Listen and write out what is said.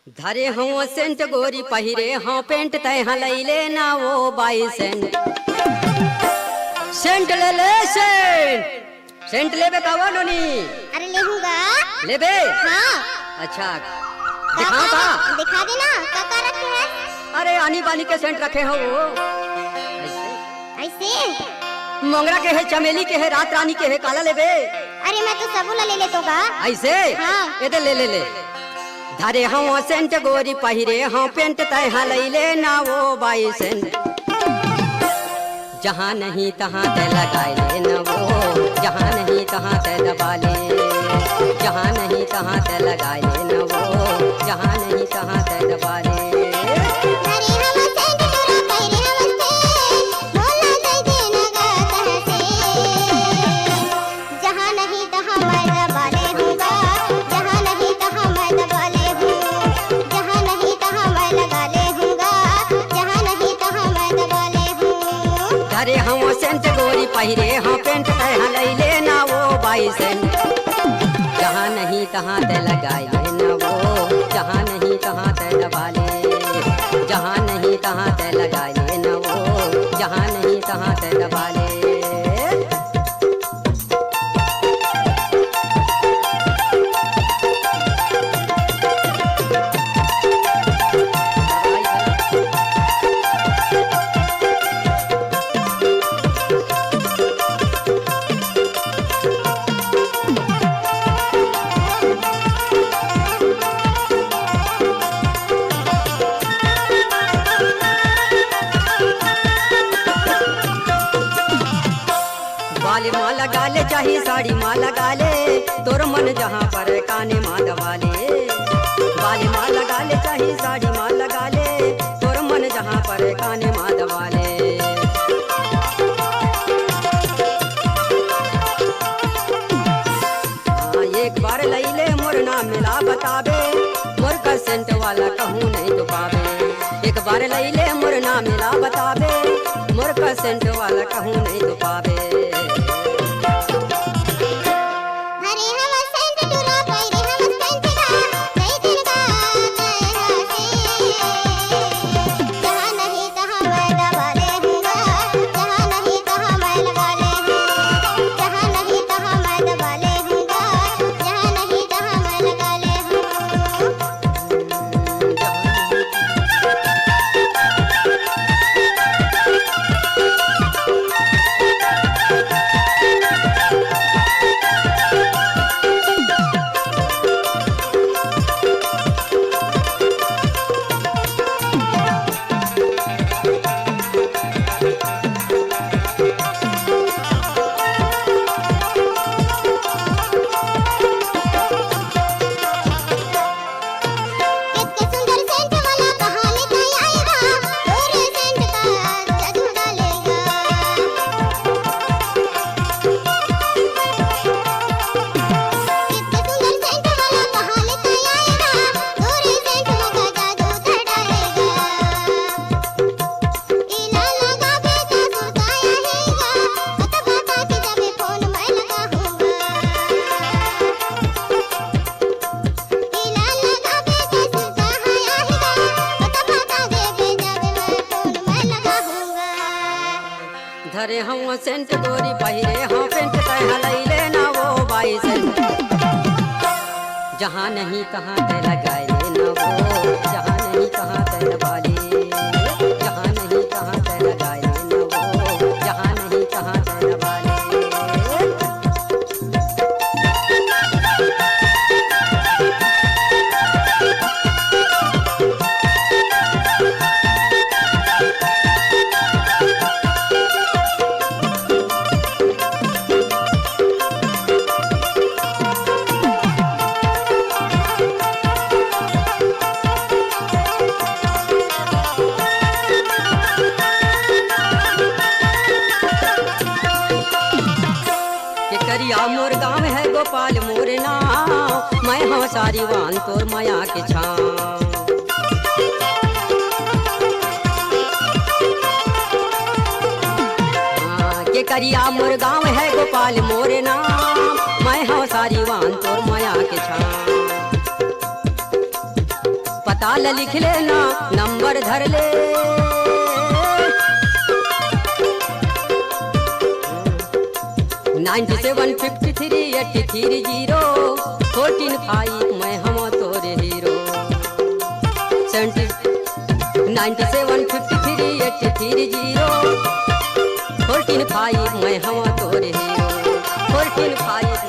धरे हूँ सेंट गोरी पहिरे हाँ पेंट तय लैले ना वो बाई सेंट सेंट ले ले सेंट लेबे का नोनी। अरे लेहूंगा। लेबे? हाँ। अच्छा दिखा का दिखा देना क्या रखे हैं। अरे आनी बानी के सेंट रखे हो वो ऐसे मोंगरा के है चमेली के है रात रानी के है काला लेबे। अरे मैं तो सबूला ले ले तो गा ऐसे। हाँ। ये ले ले ले धरे हाँ सेंट गोरी पहिरे हाँ पेंट तय लैले ना वो बाई सेंट जहाँ नहीं तहाँ ते लगाए ले न वो जहाँ नहीं तहाँ ते दबा ले जहाँ नहीं तहाँ ते लगाए ले न वो जहाँ नहीं तहाँ ते दबा ले। धरे हम सेंट गोरी पहिरे हाँ पेंट तय लैले ना वो बाई सेंट जहाँ नहीं तहाँ ते लगाए ले न वो जहाँ नहीं तहाँ ते दबा ले जहाँ नहीं तहाँ ते लगाए ले न वो जहाँ नहीं तहाँ ते दबा ले। बाले माँ लगा ले चाहे साड़ी माँ लगा ले तोर मन जहाँ पर काने माँ दबा ले बाले माँ लगा ले चाहे साड़ी माँ लगा ले तोर मन जहाँ पर काने माँ दबा ले। हाँ एक बार लई ले मोर नाम मिला बतावे मोर का सेंट वाला कहूँ नहीं तो पावे एक बार लई ले मोर नाम मिला बतावे मोर का सेंट वाला कहूँ नहीं तो पावे। धरे हम सेंट गोरी पहिरे हाँ पेंट तय लैले ना वो बाई सेंट जहाँ नहीं तहाँ ते लगाए ले न वो जहाँ नहीं तहाँ ते दबा ले जहाँ नहीं तहाँ ते लगाए ले न वो जहाँ नहीं तहाँ ते दबा ले। करिया मोर गाँव है गोपाल मोर नाम मैं हाँ सारी वान तोर माया के छाँव के करिया मोर गाँव है गोपाल मोर नाम मैं हाँ सारी वान तोर माया के छाँव पता ल लिख लेना नंबर धर ले 97538330 145 मैं हम तोरे हीरो 97538330 145 मैं हम तोरे हीरो 145